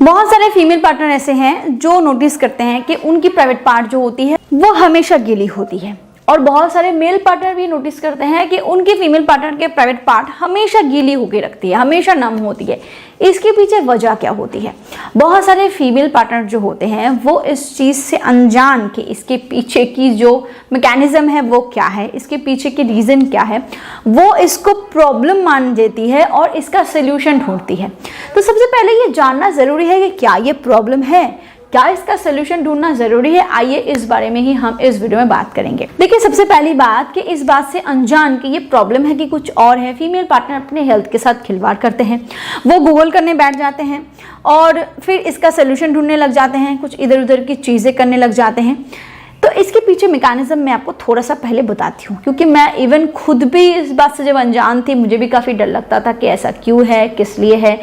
बहुत सारे female partner ऐसे हैं जो नोटिस करते हैं कि उनकी प्राइवेट पार्ट जो होती है वो हमेशा गीली होती है, और बहुत सारे मेल पार्टनर भी नोटिस करते हैं कि उनकी फीमेल पार्टनर के प्राइवेट पार्ट हमेशा गीली होकर रखती है, हमेशा नम होती है। इसके पीछे वजह क्या होती है? बहुत सारे फीमेल पार्टनर जो होते हैं वो इस चीज़ से अनजान कि इसके पीछे की जो मैकेनिज्म है वो क्या है, इसके पीछे की रीज़न क्या है, वो इसको प्रॉब्लम मान लेती है और इसका सोल्यूशन ढूंढती है। तो सबसे पहले ये जानना ज़रूरी है कि क्या ये प्रॉब्लम है, क्या इसका सोल्यूशन ढूंढना जरूरी है। आइए इस बारे में ही हम इस वीडियो में बात करेंगे। देखिए, सबसे पहली बात कि इस बात से अनजान कि ये प्रॉब्लम है कि कुछ और है, फीमेल पार्टनर अपने हेल्थ के साथ खिलवाड़ करते हैं। वो गूगल करने बैठ जाते हैं और फिर इसका सोल्यूशन ढूंढने लग जाते हैं, कुछ इधर उधर की चीज़ें करने लग जाते हैं। तो इसके पीछे मैकेनिज्म मैं आपको थोड़ा सा पहले बताती हूँ, क्योंकि मैं इवन खुद भी इस बात से जब अनजान थी मुझे भी काफ़ी डर लगता था कि ऐसा क्यों है, किस लिए है।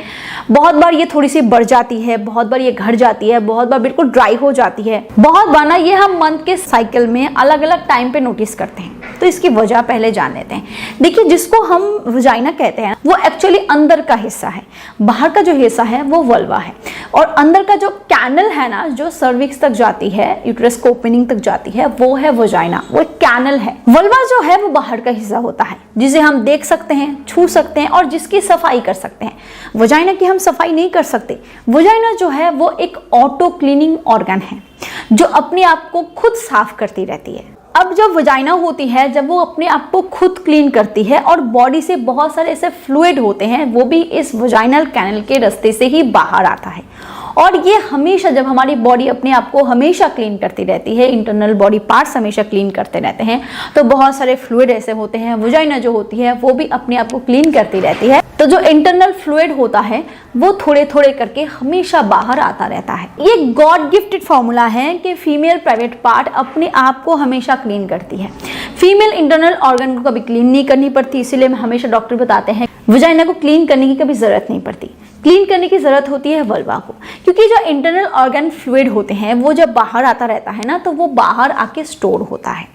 बहुत बार ये थोड़ी सी बढ़ जाती है, बहुत बार ये घट जाती है, बहुत बार बिल्कुल ड्राई हो जाती है, बहुत बार ना ये हम मंथ के साइकिल में अलग अलग टाइम पे नोटिस करते हैं। तो इसकी वजह पहले जान लेते हैं। देखिए, जिसको हम वजाइना कहते हैं वो एक्चुअली अंदर का हिस्सा है, बाहर का जो हिस्सा है वो वल्वा है, और अंदर का जो कैनल है ना, जो सर्विक्स तक जाती है, यूट्रस को ओपनिंग तक जाती है, वो है वजाइना, वो एक कैनल है। वल्वा जो है वो बाहर का हिस्सा होता है जिसे हम देख सकते हैं, छू सकते हैं और जिसकी सफाई कर सकते हैं। वजाइना की हम सफाई नहीं कर सकते। वजाइना जो है वो एक ऑटो क्लीनिंग ऑर्गन है जो अपने आप को खुद साफ करती रहती है। अब जब वजाइना होती है, जब वो अपने आप को खुद क्लीन करती है और बॉडी से बहुत सारे ऐसे फ्लूइड होते हैं, वो भी इस वजाइनल कैनल के रास्ते से ही बाहर आता है। और ये हमेशा, जब हमारी बॉडी अपने आप को हमेशा क्लीन करती रहती है, इंटरनल बॉडी पार्ट्स हमेशा क्लीन करते रहते हैं, तो बहुत सारे फ्लूइड ऐसे होते हैं, वजाइना जो होती है वो भी अपने आप को क्लीन करती रहती है। तो जो इंटरनल फ्लूइड होता है वो थोड़े थोड़े करके हमेशा बाहर आता रहता है। ये गॉड गिफ्टेड फॉर्मूला है कि फीमेल प्राइवेट पार्ट अपने आप को हमेशा क्लीन करती है। फीमेल इंटरनल ऑर्गन को कभी क्लीन नहीं करनी पड़ती, इसीलिए हमेशा डॉक्टर बताते हैं वजाइना को क्लीन करने की कभी जरूरत नहीं पड़ती। क्लीन करने की जरूरत होती है वल्वा को, क्योंकि जो इंटरनल ऑर्गन फ्लूइड होते हैं वो जब बाहर आता रहता है ना, तो वो बाहर आके स्टोर होता है,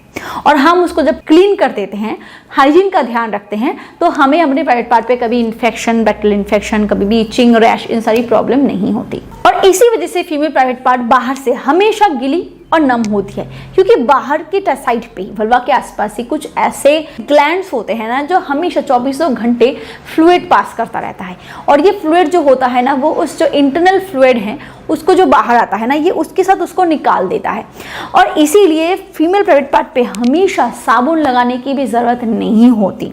और हम उसको जब क्लीन कर देते हैं, हाइजीन का ध्यान रखते हैं, तो हमें अपने प्राइवेट पार्ट पे कभी इन्फेक्शन, बैक्टीरियल इन्फेक्शन, कभी भी इचिंग, रैश, इन सारी प्रॉब्लम नहीं होती। और इसी वजह से फीमेल प्राइवेट पार्ट बाहर से हमेशा गीली और नम होती है, क्योंकि बाहर की साइड पे वल्वा के आसपास ही कुछ ऐसे ग्लैंड्स होते हैं ना जो हमेशा 24 घंटे फ्लूइड पास करता रहता है। और ये फ्लूइड जो होता है ना, वो उस जो इंटरनल फ्लूइड है उसको जो बाहर आता है ना, ये उसके साथ उसको निकाल देता है। और इसीलिए फीमेल प्राइवेट पार्ट पे हमेशा साबुन लगाने की भी ज़रूरत नहीं होती।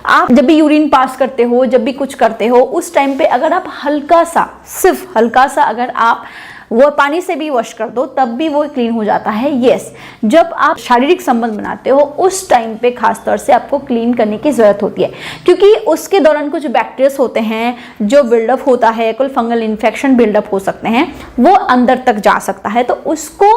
आप जब भी यूरिन पास करते हो, जब भी कुछ करते हो, उस टाइम पे अगर आप हल्का सा, सिर्फ हल्का सा अगर आप वो पानी से भी वॉश कर दो तब भी वो क्लीन हो जाता है। यस, जब आप शारीरिक संबंध बनाते हो उस टाइम पे खास तौर से आपको क्लीन करने की ज़रूरत होती है, क्योंकि उसके दौरान कुछ बैक्टीरिया होते हैं जो बिल्डअप होता है, कोई फंगल इन्फेक्शन बिल्डअप हो सकते हैं, वो अंदर तक जा सकता है, तो उसको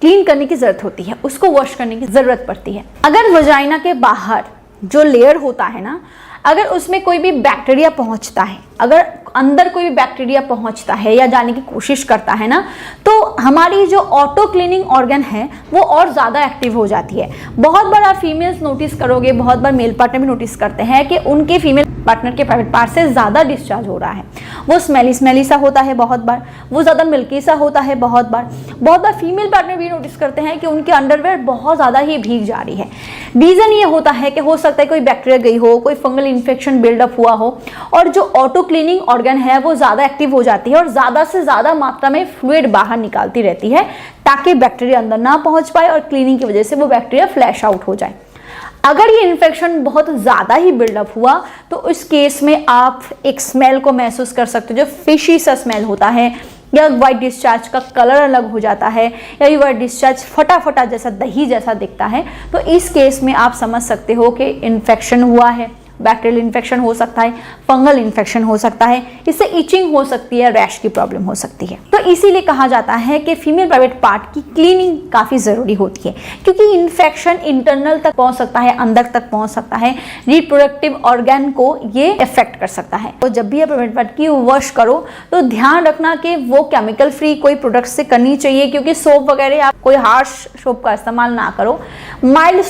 क्लीन करने की ज़रूरत होती है, उसको वॉश करने की ज़रूरत पड़ती है। अगर वजाइना के बाहर जो लेयर होता है ना, अगर उसमें कोई भी बैक्टीरिया पहुंचता है, अगर अंदर कोई भी बैक्टीरिया पहुंचता है या जाने की कोशिश करता है ना, तो हमारी जो ऑटो क्लीनिंग ऑर्गन है वो और ज़्यादा एक्टिव हो जाती है। बहुत बार आप फीमेल्स नोटिस करोगे, बहुत बार मेल पार्टनर भी नोटिस करते हैं कि उनके फीमेल पार्टनर के प्राइवेट पार्ट से ज़्यादा डिस्चार्ज हो रहा है। वो स्मेली सा होता है बहुत बार, वो ज़्यादा मिल्की सा होता है बहुत बार फीमेल पार्टनर भी नोटिस करते हैं कि उनके अंडरवेयर बहुत ज़्यादा ही भीग जा रही है। रीज़न ये होता है कि हो सकता है कोई बैक्टीरिया गई हो, कोई फंगल इन्फेक्शन बिल्डअप हुआ हो, और जो ऑटो क्लीनिंग ऑर्गन है वो ज़्यादा एक्टिव हो जाती है और ज़्यादा से ज़्यादा मात्रा में फ्लूइड बाहर निकालती रहती है ताकि बैक्टीरिया अंदर ना पहुंच पाए और क्लीनिंग की वजह से वो बैक्टीरिया फ्लैश आउट हो जाए। अगर ये इन्फेक्शन बहुत ज़्यादा ही बिल्डअप हुआ तो उस केस में आप एक स्मेल को महसूस कर सकते हो, जो फिशी सा स्मेल होता है, या वाइट डिस्चार्ज का कलर अलग हो जाता है, या ये वाइट डिस्चार्ज फटा जैसा दही जैसा दिखता है। तो इस केस में आप समझ सकते हो कि इन्फेक्शन हुआ है, बैक्टीरियल इन्फेक्शन हो सकता है, फंगल इन्फेक्शन हो सकता है, इससे इचिंग हो सकती है, रैश की प्रॉब्लम हो सकती है। तो इसीलिए कहा जाता है कि फीमेल प्राइवेट पार्ट की क्लीनिंग काफ़ी ज़रूरी होती है, क्योंकि इन्फेक्शन इंटरनल तक पहुंच सकता है, अंदर तक पहुंच सकता है, रिप्रोडक्टिव ऑर्गन को ये इफेक्ट कर सकता है। तो जब भी आप प्राइवेट पार्ट की वॉश करो तो ध्यान रखना कि वो केमिकल फ्री कोई प्रोडक्ट से करनी चाहिए, क्योंकि सोप वगैरह आप कोई हार्श सोप का इस्तेमाल ना करो। माइल्ड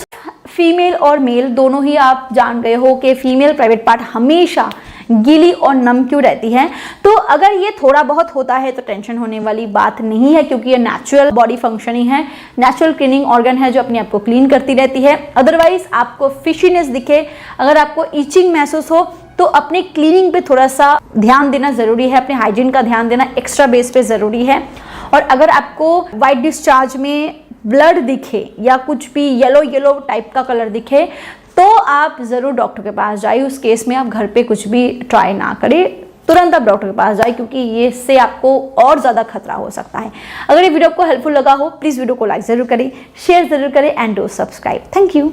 फीमेल और मेल दोनों ही आप जान गए हो कि फीमेल प्राइवेट पार्ट हमेशा गीली और नम क्यों रहती है। तो अगर ये थोड़ा बहुत होता है तो टेंशन होने वाली बात नहीं है, क्योंकि ये नेचुरल बॉडी फंक्शनिंग है, नेचुरल क्लीनिंग ऑर्गन है जो अपने आप को क्लीन करती रहती है। अदरवाइज आपको फिशीनेस दिखे, अगर आपको इचिंग महसूस हो तो अपने क्लीनिंग पे थोड़ा सा ध्यान देना जरूरी है, अपने हाइजीन का ध्यान देना एक्स्ट्रा बेस पे जरूरी है। और अगर आपको वाइट डिस्चार्ज में ब्लड दिखे या कुछ भी येलो टाइप का कलर दिखे तो आप ज़रूर डॉक्टर के पास जाइए। उस केस में आप घर पे कुछ भी ट्राई ना करें, तुरंत आप डॉक्टर के पास जाए, क्योंकि ये इससे आपको और ज़्यादा खतरा हो सकता है। अगर ये वीडियो आपको हेल्पफुल लगा हो प्लीज़ वीडियो को लाइक ज़रूर करें, शेयर ज़रूर करें and do subscribe. Thank you.